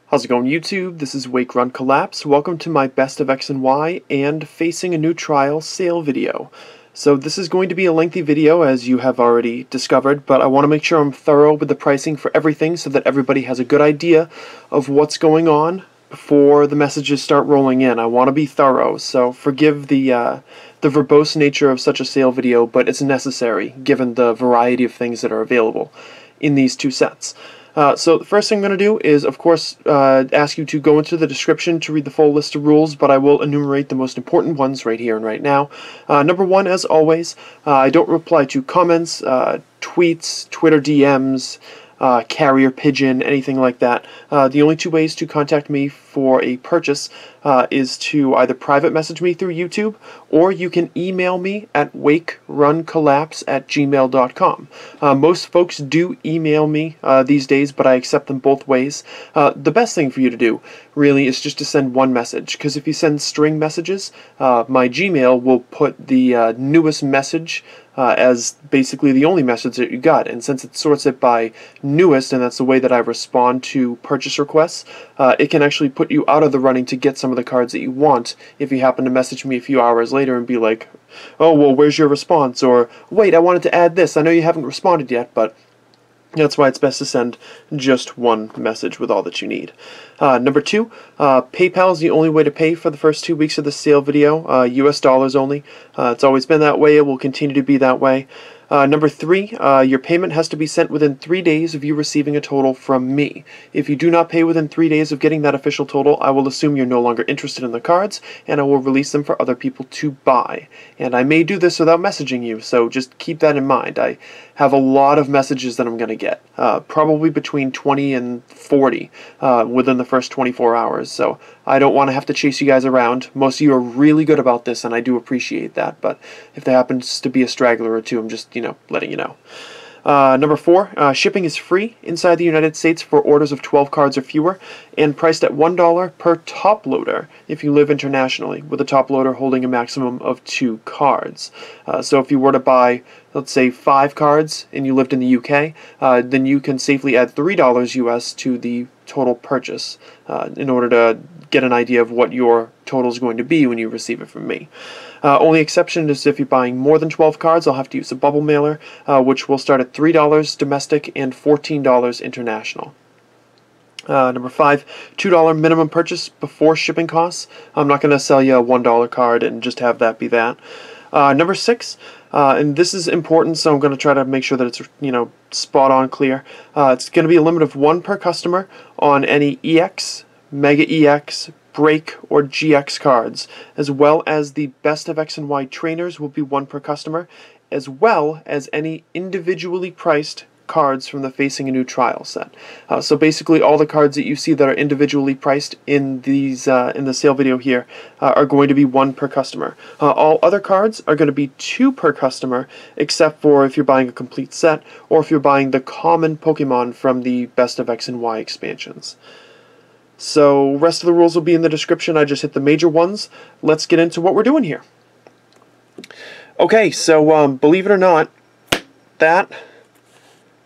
How's it going, YouTube? This is Wake Run Collapse. Welcome to my Best of X and Y and Facing a New Trial sale video. So this is going to be a lengthy video, as you have already discovered, but I want to make sure I'm thorough with the pricing for everything so that everybody has a good idea of what's going on before the messages start rolling in. I want to be thorough, so forgive the verbose nature of such a sale video, but it's necessary given the variety of things that are available in these two sets. So the first thing I'm going to do is, of course, ask you to go into the description to read the full list of rules, but I will enumerate the most important ones right here and right now. Number one, as always, I don't reply to comments, tweets, Twitter DMs, carrier pigeon, anything like that. The only two ways to contact me for a purchase is to either private message me through YouTube, or you can email me at wakeruncollapse@gmail.com. Most folks do email me these days, but I accept them both ways. The best thing for you to do, really, is just to send one message, because if you send string messages, my Gmail will put the newest message as basically the only message that you got, and since it sorts it by newest, and that's the way that I respond to purchase requests, it can actually put you out of the running to get some of the cards that you want if you happen to message me a few hours later and be like, oh, well, where's your response? Or, wait, I wanted to add this, I know you haven't responded yet, but that's why it's best to send just one message with all that you need. Number two, PayPal is the only way to pay for the first 2 weeks of the sale video, US dollars only. It's always been that way, it will continue to be that way. Number three, your payment has to be sent within 3 days of you receiving a total from me. If you do not pay within 3 days of getting that official total, I will assume you're no longer interested in the cards, and I will release them for other people to buy. And I may do this without messaging you, so just keep that in mind. I have a lot of messages that I'm going to get, probably between 20 and 40 within the first 24 hours, so I don't want to have to chase you guys around. Most of you are really good about this, and I do appreciate that, but if there happens to be a straggler or two, I'm just, letting you know. Number four, shipping is free inside the United States for orders of 12 cards or fewer, and priced at $1 per top loader if you live internationally, with a top loader holding a maximum of 2 cards. So if you were to buy, let's say, 5 cards and you lived in the UK, then you can safely add $3 US to the total purchase in order to get an idea of what your total is going to be when you receive it from me. Only exception is if you're buying more than 12 cards, I'll have to use a bubble mailer, which will start at $3 domestic and $14 international. Number five, $2 minimum purchase before shipping costs. I'm not going to sell you a $1 card and just have that be that. Number six, and this is important, so I'm going to try to make sure that it's, spot on clear. It's going to be a limit of 1 per customer on any EX, Mega EX, Break, or GX cards, as well as the Best of X and Y trainers will be 1 per customer, as well as any individually priced cards from the Facing a New Trial set. So basically all the cards that you see that are individually priced in these in the sale video here are going to be 1 per customer. All other cards are going to be 2 per customer, except for if you're buying a complete set or if you're buying the common Pokemon from the Best of X and Y expansions. So rest of the rules will be in the description. I just hit the major ones. Let's get into what we're doing here. Okay, so believe it or not, that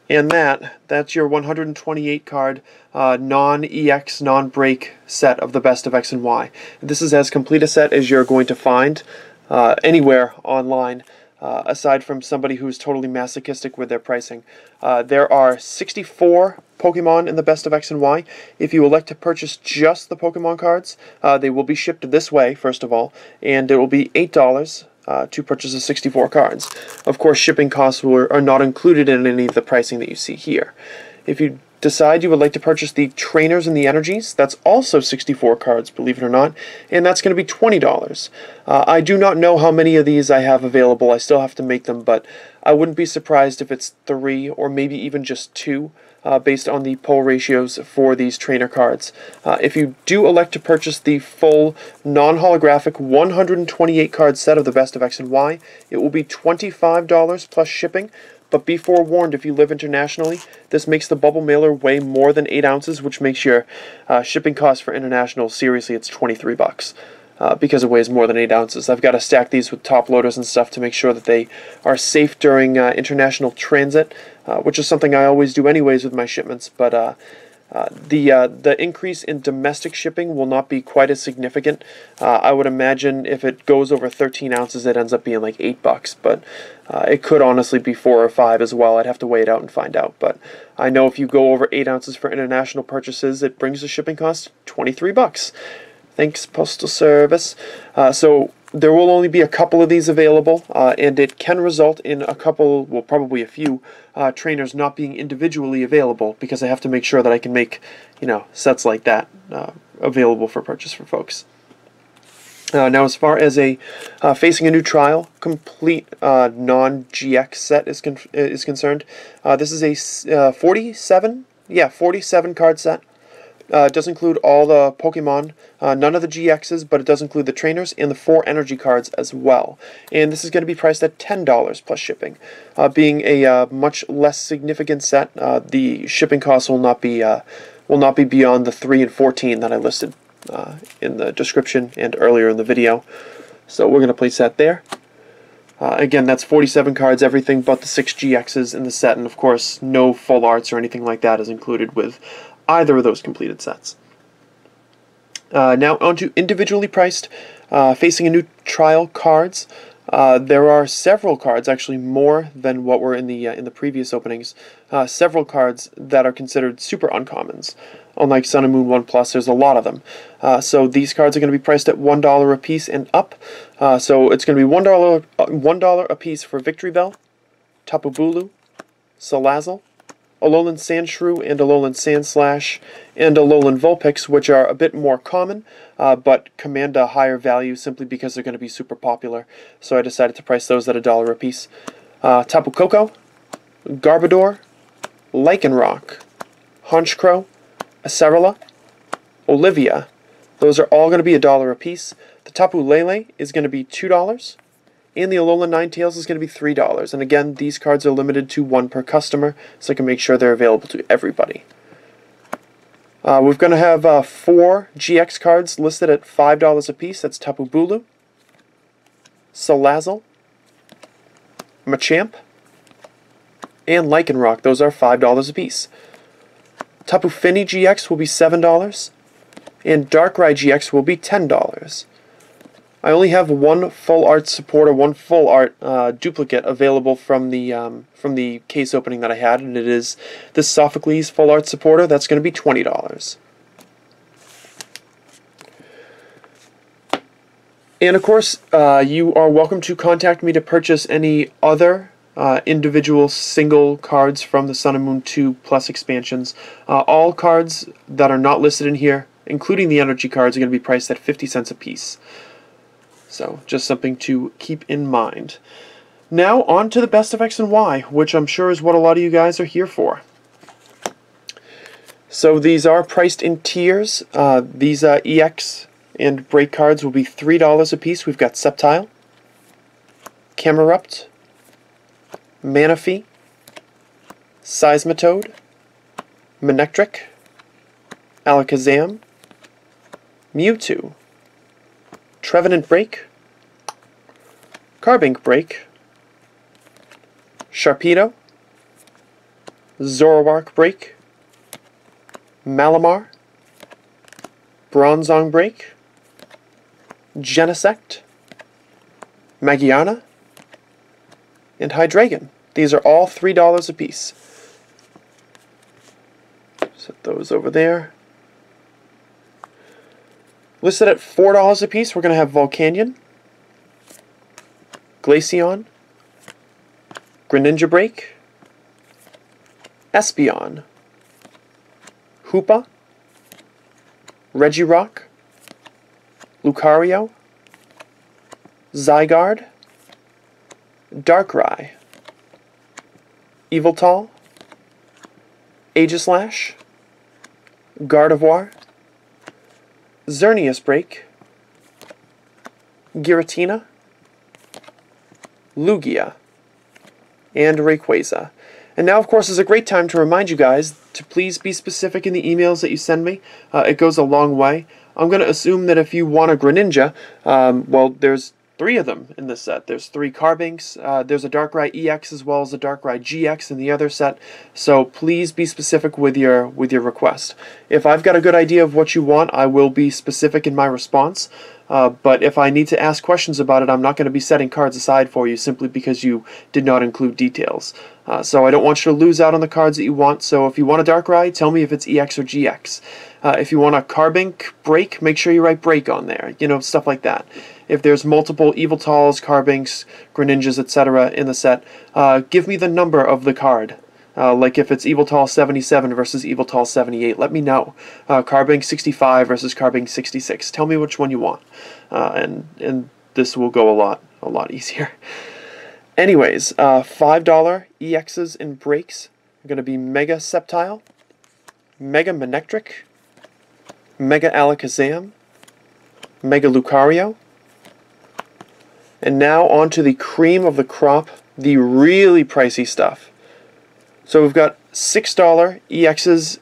and that's your 128 card non-EX, non-break set of the Best of X and Y. This is as complete a set as you're going to find anywhere online, aside from somebody who's totally masochistic with their pricing. There are 64 Pokemon in the Best of X and Y. If you elect to purchase just the Pokemon cards, they will be shipped this way, first of all, and it will be $8 to purchase the 64 cards. Of course, shipping costs are not included in any of the pricing that you see here. If you decide you would like to purchase the trainers and the energies, that's also 64 cards, believe it or not, and that's going to be $20. I do not know how many of these I have available. I still have to make them, but I wouldn't be surprised if it's 3 or maybe even just 2. Based on the pull ratios for these trainer cards. If you do elect to purchase the full non-holographic 128 card set of the Best of X and Y, it will be $25 plus shipping, but be forewarned, if you live internationally, this makes the bubble mailer weigh more than 8 ounces, which makes your shipping cost for international, seriously, it's 23 bucks. Because it weighs more than 8 ounces. I've got to stack these with top loaders and stuff to make sure that they are safe during international transit, which is something I always do anyways with my shipments, but The increase in domestic shipping will not be quite as significant. I would imagine if it goes over 13 ounces, it ends up being like $8, but it could honestly be 4 or 5 as well. I'd have to weigh it out and find out. But I know if you go over 8 ounces for international purchases, it brings the shipping cost $23. Thanks, Postal Service. So there will only be a couple of these available, and it can result in a couple, well, probably a few, trainers not being individually available because I have to make sure that I can make, sets like that available for purchase for folks. Now, as far as facing a new trial, complete non-GX set is concerned, this is a 47 card set. It does include all the Pokemon, none of the GXs, but it does include the trainers and the 4 energy cards as well. And this is going to be priced at $10 plus shipping. Being a much less significant set, the shipping costs will not be beyond the 3 and 14 that I listed in the description and earlier in the video. So we're going to place that there. Again, that's 47 cards, everything but the 6 GXs in the set, and of course no full arts or anything like that is included with either of those completed sets. Now on to individually priced facing a new trial cards. There are several cards, actually more than what were in the previous openings. Several cards that are considered super uncommons. Unlike Sun and Moon 1 Plus, there's a lot of them. So these cards are going to be priced at $1 a piece and up. So it's going to be $1 a piece for Victory Bell, Tapu Bulu, Salazzle, Alolan Sandshrew and Alolan Sandslash, and Alolan Vulpix, which are a bit more common, but command a higher value simply because they're going to be super popular. So I decided to price those at $1 a piece. Tapu Koko, Garbodor, Lycanroc, Honchkrow, Acerula, Olivia. Those are all going to be $1 a piece. The Tapu Lele is going to be $2. And the Alolan Ninetales is going to be $3. And again, these cards are limited to 1 per customer, so I can make sure they're available to everybody. We're going to have 4 GX cards listed at $5 a piece. That's Tapu Bulu, Salazzle, Machamp, and Lycanroc. Those are $5 a piece. Tapu Fini GX will be $7, and Darkrai GX will be $10. I only have 1 full art supporter, 1 full art duplicate available from the case opening that I had, and it is this Sophocles full art supporter. That's going to be $20. And of course, you are welcome to contact me to purchase any other individual single cards from the Sun and Moon 2 Plus expansions. All cards that are not listed in here, including the energy cards, are going to be priced at 50 cents a piece. So, just something to keep in mind. Now, on to the best of X and Y, which I'm sure is what a lot of you guys are here for. So, these are priced in tiers. These EX and break cards will be $3 a piece. We've got Sceptile, Camerupt, Manaphy, Seismitoad, Manectric, Alakazam, Mewtwo, Trevenant Break, Carbink Break, Sharpedo, Zoroark Break, Malamar, Bronzong Break, Genesect, Magiana, and Hydreigon. These are all $3 a piece. Set those over there. Listed at $4 a piece, we're going to have Volcanion, Glaceon, Greninja Break, Espeon, Hoopa, Regirock, Lucario, Zygarde, Darkrai, Yveltal, Aegislash, Gardevoir, Xerneas Break, Giratina, Lugia, and Rayquaza. And now, of course, is a great time to remind you guys to please be specific in the emails that you send me. It goes a long way. I'm going to assume that if you want a Greninja, well, there's three of them in this set. There's three Carbinks. There's a Darkrai EX as well as a Darkrai GX in the other set. So please be specific with your request. If I've got a good idea of what you want, I will be specific in my response. But if I need to ask questions about it, I'm not going to be setting cards aside for you simply because you did not include details. So I don't want you to lose out on the cards that you want. So if you want a Darkrai, tell me if it's EX or GX. If you want a Carbink break, make sure you write break on there. You know, stuff like that. If there's multiple Eviltals, Carbinks, Greninjas, etc. in the set, give me the number of the card. Like if it's Eviltal 77 versus Eviltal 78, let me know. Carbink 65 versus Carbink 66. Tell me which one you want, and this will go a lot easier. Anyways, $5 EXs and breaks are going to be Mega Sceptile, Mega Manectric, Mega Alakazam, Mega Lucario, and now on to the cream of the crop, the really pricey stuff. So we've got $6 EXs,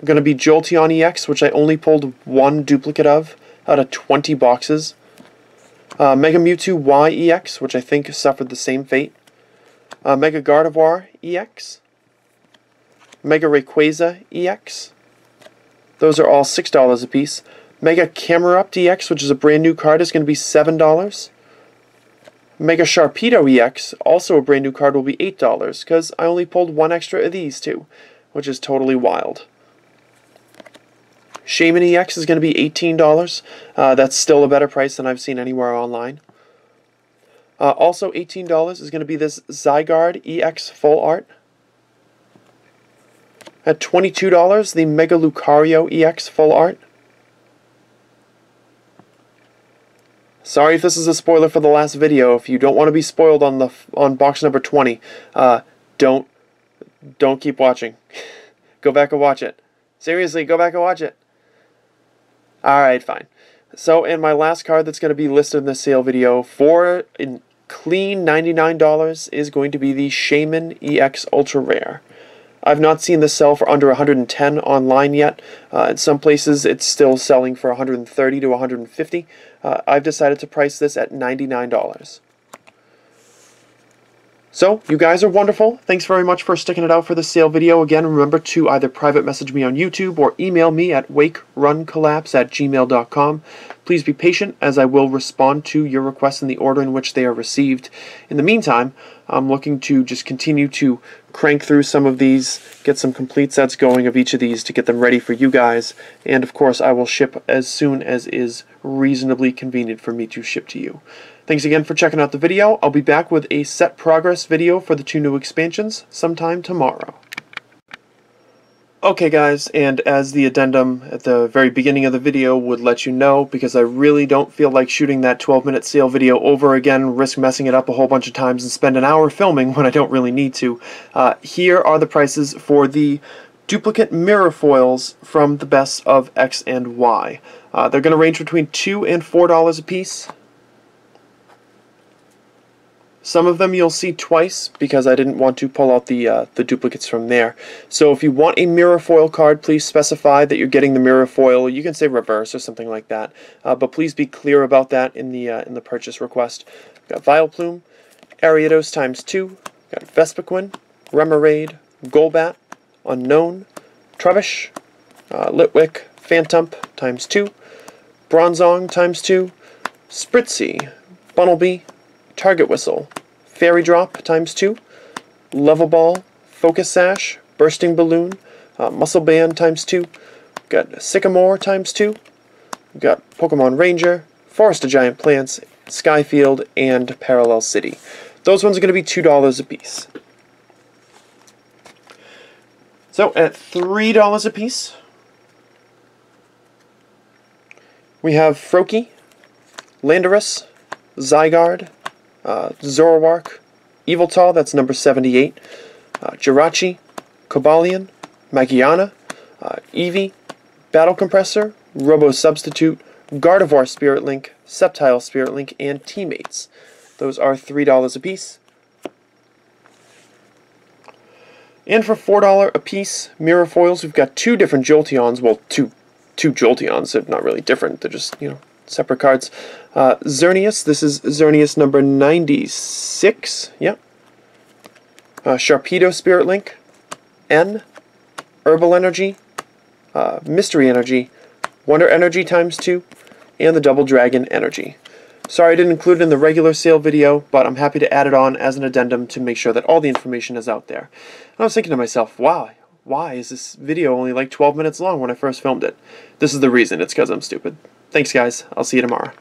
going to be Jolteon EX, which I only pulled one duplicate of out of 20 boxes. Mega Mewtwo Y EX, which I think suffered the same fate. Mega Gardevoir EX. Mega Rayquaza EX. Those are all $6 a piece. Mega Camerupt EX, which is a brand new card, is going to be $7. Mega Sharpedo EX, also a brand new card, will be $8, because I only pulled one extra of these two, which is totally wild. Shaman EX is going to be $18. That's still a better price than I've seen anywhere online. Also $18 is going to be this Zygarde EX Full Art. At $22, the Mega Lucario EX Full Art. Sorry if this is a spoiler for the last video. If you don't want to be spoiled on box number 20, don't keep watching. Go back and watch it. Seriously, go back and watch it. Alright, fine. So, and my last card that's going to be listed in this sale video for a clean $99 is going to be the Shaman EX Ultra Rare. I've not seen this sell for under 110 online yet. In some places it's still selling for 130 to 150. I've decided to price this at $99. So, you guys are wonderful. Thanks very much for sticking it out for this sale video. Again, remember to either private message me on YouTube or email me at wakeruncollapse@gmail.com. Please be patient, as I will respond to your requests in the order in which they are received. In the meantime, I'm looking to just continue to crank through some of these, get some complete sets going of each of these to get them ready for you guys, and of course I will ship as soon as is reasonably convenient for me to ship to you. Thanks again for checking out the video. I'll be back with a set progress video for the 2 new expansions sometime tomorrow. Okay guys, and as the addendum at the very beginning of the video would let you know, because I really don't feel like shooting that 12-minute sale video over again, risk messing it up a whole bunch of times and spend an hour filming when I don't really need to, here are the prices for the duplicate mirror foils from the best of X and Y. They're going to range between $2 and $4 a piece. Some of them you'll see twice because I didn't want to pull out the duplicates from there. So if you want a mirror foil card, please specify that you're getting the mirror foil. You can say reverse or something like that, but please be clear about that in the purchase request. Got Vileplume, Ariados ×2, got Vespiquen, Remoraid, Golbat, Unknown, Trubbish, Litwick, Phantump ×2, Bronzong ×2, Spritzy, Bunnelby, Target Whistle, Fairy Drop ×2, Level Ball, Focus Sash, Bursting Balloon, Muscle Band ×2, got Sycamore ×2, got Pokemon Ranger, Forest of Giant Plants, Skyfield, and Parallel City. Those ones are going to be $2 a piece. So at $3 a piece, we have Froakie, Landorus, Zygarde, Zoroark, Yveltal, that's number 78, Jirachi, Cobalion, Magiana, Eevee, Battle Compressor, Robo Substitute, Gardevoir Spirit Link, Sceptile Spirit Link, and Teammates. Those are $3 a piece. And for $4 a piece, mirror foils, we've got 2 different Jolteons. Well, two Jolteons. They're not really different. They're just, you know, separate cards. Xerneas, this is Xerneas number 96, yep. Sharpedo Spirit Link, N, Herbal Energy, Mystery Energy, Wonder Energy ×2, and the Double Dragon Energy. Sorry I didn't include it in the regular sale video, but I'm happy to add it on as an addendum to make sure that all the information is out there. And I was thinking to myself, wow, why is this video only like 12 minutes long when I first filmed it? This is the reason. It's because I'm stupid. Thanks guys, I'll see you tomorrow.